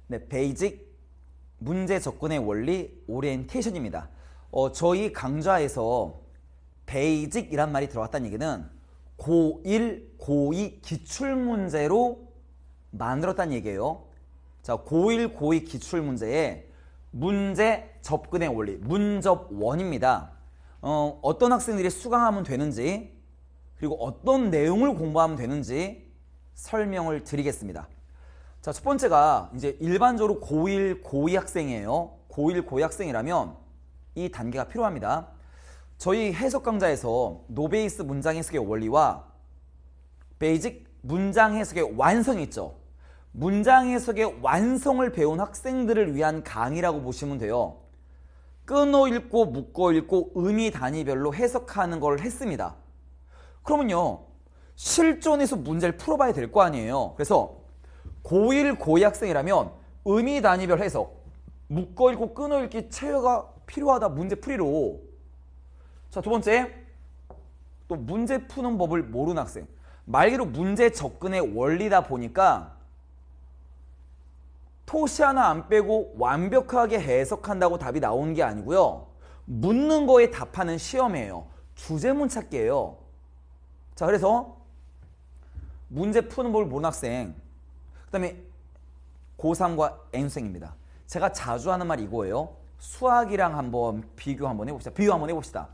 네, 베이직 문제 접근의 원리 오리엔테이션입니다. 저희 강좌에서 베이직이란 말이 들어갔다는 얘기는 고1, 고2 기출문제로 만들었다는 얘기예요. 자, 고1, 고2 기출문제에 문제 접근의 원리, 문접원입니다. 어떤 학생들이 수강하면 되는지, 그리고 어떤 내용을 공부하면 되는지 설명을 드리겠습니다. 자, 첫 번째가 이제 일반적으로 고1, 고2 학생이에요. 고1, 고2 학생이라면 이 단계가 필요합니다. 저희 해석 강좌에서 노베이스 문장 해석의 원리와 베이직 문장 해석의 완성이 있죠. 문장 해석의 완성을 배운 학생들을 위한 강의라고 보시면 돼요. 끊어 읽고 묶어 읽고 의미 단위별로 해석하는 걸 했습니다. 그러면요, 실전에서 문제를 풀어봐야 될 거 아니에요. 그래서 고1, 고2 학생이라면 의미 단위별 해석, 묶어 읽고 끊어 읽기 체화가 필요하다. 문제 풀이로. 자, 두 번째, 또 문제 푸는 법을 모르는 학생. 말 그대로 문제 접근의 원리다 보니까 토시 하나 안 빼고 완벽하게 해석한다고 답이 나오는 게 아니고요. 묻는 거에 답하는 시험이에요. 주제문 찾기예요. 자, 그래서 문제 푸는 법을 모르는 학생, 그 다음에 고3과 N수생입니다. 제가 자주 하는 말이 이거예요. 수학이랑 한번 비교 한번 해봅시다. 비교 한번 해봅시다.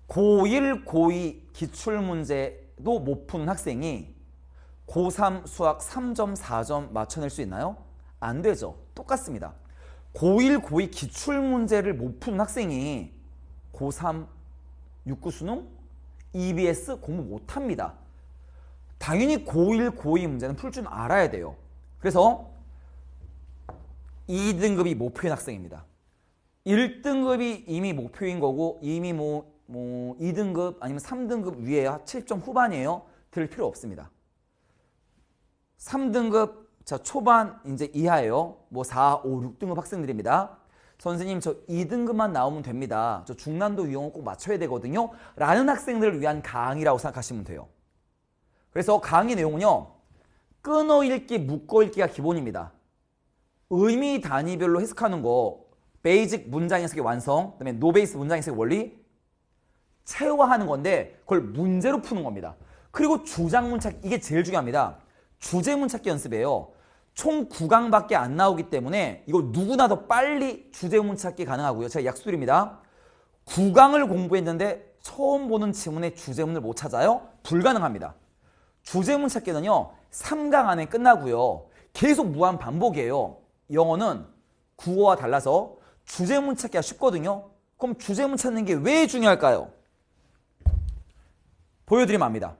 고1, 고2 기출문제도 못 푸는 학생이 고3 수학 3점, 4점 맞춰낼 수 있나요? 안 되죠. 똑같습니다. 고1, 고2 기출문제를 못 푸는 학생이 고3 육구 수능, EBS 공부 못합니다. 당연히 고1, 고2 문제는 풀 줄 알아야 돼요. 그래서 2등급이 목표인 학생입니다. 1등급이 이미 목표인 거고 이미 2등급 아니면 3등급 위에야 7점 후반이에요. 들을 필요 없습니다. 3등급 자 초반 이제 이하예요. 4, 5, 6등급 학생들입니다. 선생님 저 2등급만 나오면 됩니다. 저 중난도 유형을 꼭 맞춰야 되거든요. 라는 학생들을 위한 강의라고 생각하시면 돼요. 그래서 강의 내용은요. 끊어 읽기, 묶어 읽기가 기본입니다. 의미 단위별로 해석하는 거, 베이직 문장 해석의 완성, 그다음에 노베이스 문장 해석의 원리, 체화하는 건데 그걸 문제로 푸는 겁니다. 그리고 주장문 찾기, 이게 제일 중요합니다. 주제문 찾기 연습이에요. 총 9강밖에 안 나오기 때문에 이거 누구나 더 빨리 주제문 찾기 가능하고요. 제가 약속드립니다. 9강을 공부했는데 처음 보는 지문의 주제문을 못 찾아요? 불가능합니다. 주제문 찾기는요. 3강 안에 끝나고요. 계속 무한 반복이에요. 영어는 국어와 달라서 주제문 찾기가 쉽거든요. 그럼 주제문 찾는 게 왜 중요할까요? 보여드리면 압니다.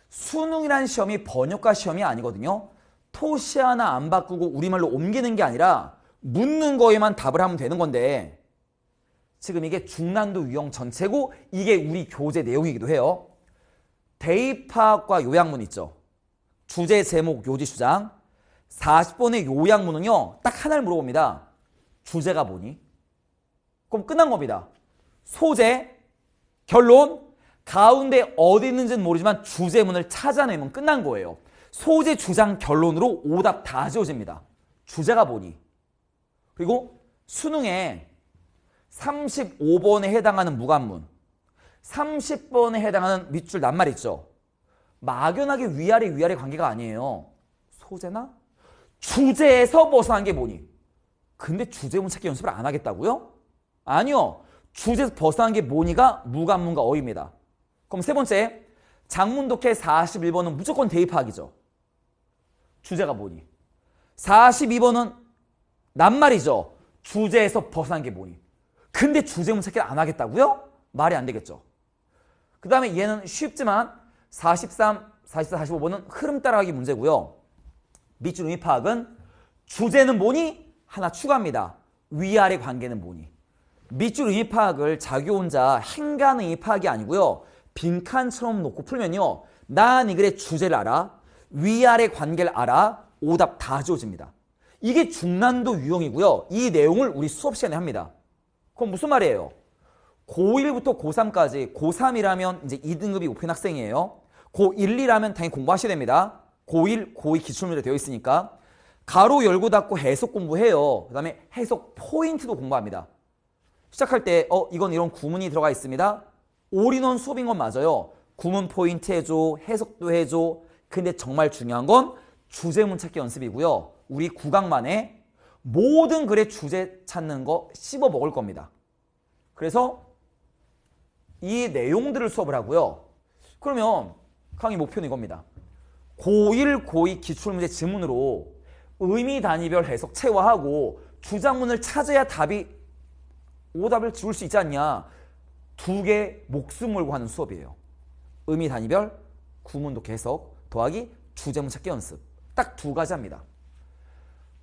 수능이란 시험이 번역가 시험이 아니거든요. 토시 하나 안 바꾸고 우리말로 옮기는 게 아니라 묻는 거에만 답을 하면 되는 건데 지금 이게 중난도 유형 전체고 이게 우리 교재 내용이기도 해요. 대입학과 요약문 있죠. 주제, 제목, 요지, 주장. 40번의 요약문은요. 딱 하나를 물어봅니다. 주제가 뭐니? 그럼 끝난 겁니다. 소재, 결론, 가운데 어디 있는지는 모르지만 주제문을 찾아내면 끝난 거예요. 소재, 주장, 결론으로 오답 다 지워집니다. 주제가 뭐니? 그리고 수능에 35번에 해당하는 무관문, 30번에 해당하는 밑줄 낱말 있죠. 막연하게 위아래 관계가 아니에요. 소재나 주제에서 벗어난 게 뭐니? 근데 주제문 찾기 연습을 안 하겠다고요? 아니요. 주제에서 벗어난 게 뭐니가 무관문과 어입니다. 그럼 세 번째, 장문독해 41번은 무조건 대입학이죠. 주제가 뭐니? 42번은 낱말이죠. 주제에서 벗어난 게 뭐니? 근데 주제문 찾기를 안 하겠다고요? 말이 안 되겠죠. 그 다음에 얘는 쉽지만 43, 44, 45번은 흐름 따라가기 문제고요. 밑줄 의미 파악은 주제는 뭐니? 하나 추가합니다. 위아래 관계는 뭐니? 밑줄 의미 파악을 자기 혼자 행간 의미 파악이 아니고요. 빈칸처럼 놓고 풀면요. 난 이 글의 주제를 알아. 위아래 관계를 알아. 오답 다 지워집니다. 이게 중난도 유형이고요. 이 내용을 우리 수업 시간에 합니다. 그럼 무슨 말이에요? 고1부터 고3까지 고3이라면 이제 2등급이 목표인 학생이에요. 고1, 2라면 당연히 공부하셔야 됩니다. 고1, 고2 기출문제 되어 있으니까 가로 열고 닫고 해석 공부해요. 그 다음에 해석 포인트도 공부합니다. 시작할 때 이건 이런 구문이 들어가 있습니다. 올인원 수업인 건 맞아요. 구문 포인트 해줘, 해석도 해줘. 근데 정말 중요한 건 주제문 찾기 연습이고요. 우리 9강만에 모든 글의 주제 찾는 거 씹어 먹을 겁니다. 그래서 이 내용들을 수업을 하고요. 그러면 강의 목표는 이겁니다. 고1, 고2 기출문제 지문으로 의미 단위별 해석 체화하고 주장문을 찾아야 오답을 지울 수 있지 않냐. 두 개 목숨 걸고 하는 수업이에요. 의미 단위별 구문독 해석 더하기 주제문 찾기 연습. 딱 두 가지 합니다.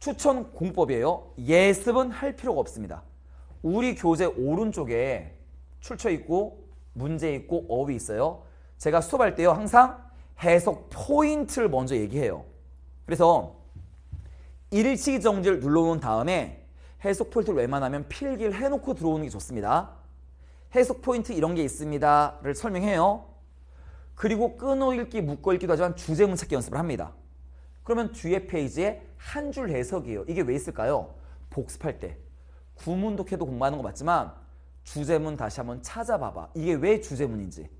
추천 공법이에요. 예습은 할 필요가 없습니다. 우리 교재 오른쪽에 출처 있고 문제 있고 어휘 있어요. 제가 수업할 때요. 항상 해석 포인트를 먼저 얘기해요. 그래서 일치정지를 눌러놓은 다음에 해석 포인트를 웬만하면 필기를 해놓고 들어오는 게 좋습니다. 해석 포인트 이런 게 있습니다를 설명해요. 그리고 끊어읽기, 묶어읽기도 하지만 주제문 찾기 연습을 합니다. 그러면 뒤에 페이지에 한 줄 해석이에요. 이게 왜 있을까요? 복습할 때. 구문독해도 공부하는 거 맞지만 주제문 다시 한번 찾아봐봐. 이게 왜 주제문인지.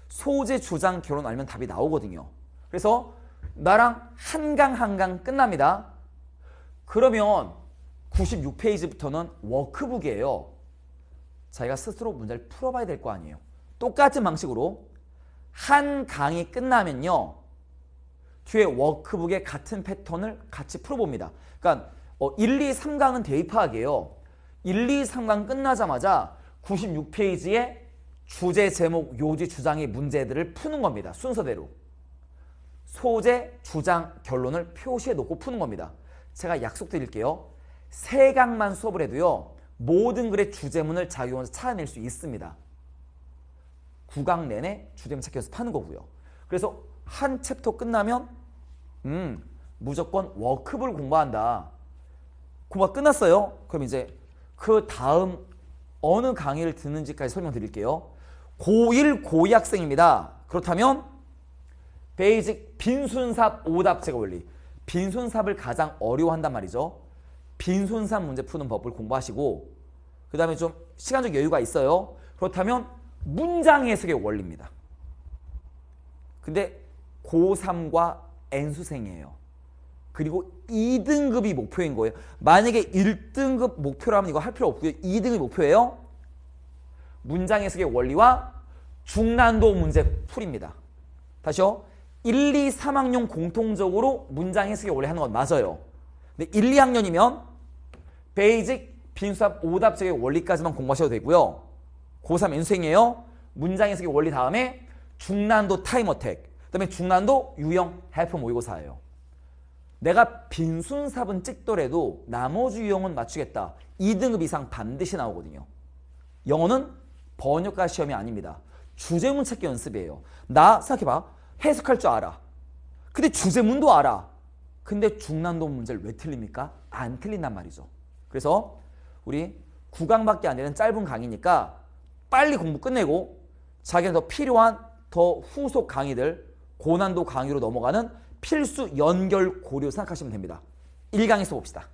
소재, 주장, 결론 알면 답이 나오거든요. 그래서 나랑 한 강 끝납니다. 그러면 96페이지부터는 워크북이에요. 자기가 스스로 문제를 풀어봐야 될 거 아니에요. 똑같은 방식으로 한 강이 끝나면요. 뒤에 워크북의 같은 패턴을 같이 풀어봅니다. 그러니까 1, 2, 3강은 대입하기예요. 1, 2, 3강 끝나자마자 96페이지에 주제, 제목, 요지, 주장의 문제들을 푸는 겁니다. 순서대로. 소재, 주장, 결론을 표시해 놓고 푸는 겁니다. 제가 약속드릴게요. 3강만 수업을 해도요. 모든 글의 주제문을 자기 혼자 찾아낼 수 있습니다. 9강 내내 주제문 찾기 연습하는 거고요. 그래서 한 챕터 끝나면 무조건 워크북을 공부한다. 공부가 끝났어요. 그럼 이제 그 다음 어느 강의를 듣는지까지 설명드릴게요. 고1, 고2 학생입니다. 그렇다면 베이직 빈순삽 오답제가 원리. 빈순삽을 가장 어려워한단 말이죠. 빈순삽 문제 푸는 법을 공부하시고 그 다음에 좀 시간적 여유가 있어요. 그렇다면 문장 해석의 원리입니다. 근데 고3과 N수생이에요. 그리고 2등급이 목표인 거예요. 만약에 1등급 목표라면 이거 할 필요 없고요. 2등급이 목표예요. 문장 해석의 원리와 중난도 문제 풀입니다. 다시요. 1, 2, 3학년 공통적으로 문장 해석의 원리 하는 건 맞아요. 근데 1, 2학년이면 베이직 빈수합 오답제의 원리까지만 공부하셔도 되고요. 고3 N수생이에요. 문장 해석의 원리 다음에 중난도 타임 어택, 그 다음에 중난도 유형 해프 모의고사예요. 내가 빈순삽은 찍더라도 나머지 유형은 맞추겠다. 2등급 이상 반드시 나오거든요. 영어는 번역가 시험이 아닙니다. 주제문 찾기 연습이에요. 나 생각해봐. 해석할 줄 알아. 근데 주제문도 알아. 근데 중난도 문제를 왜 틀립니까? 안 틀린단 말이죠. 그래서 우리 9강밖에 안 되는 짧은 강의니까 빨리 공부 끝내고 자기는 더 필요한 더 후속 강의들 고난도 강의로 넘어가는 필수 연결 고려 생각하시면 됩니다. 1강에서 봅시다.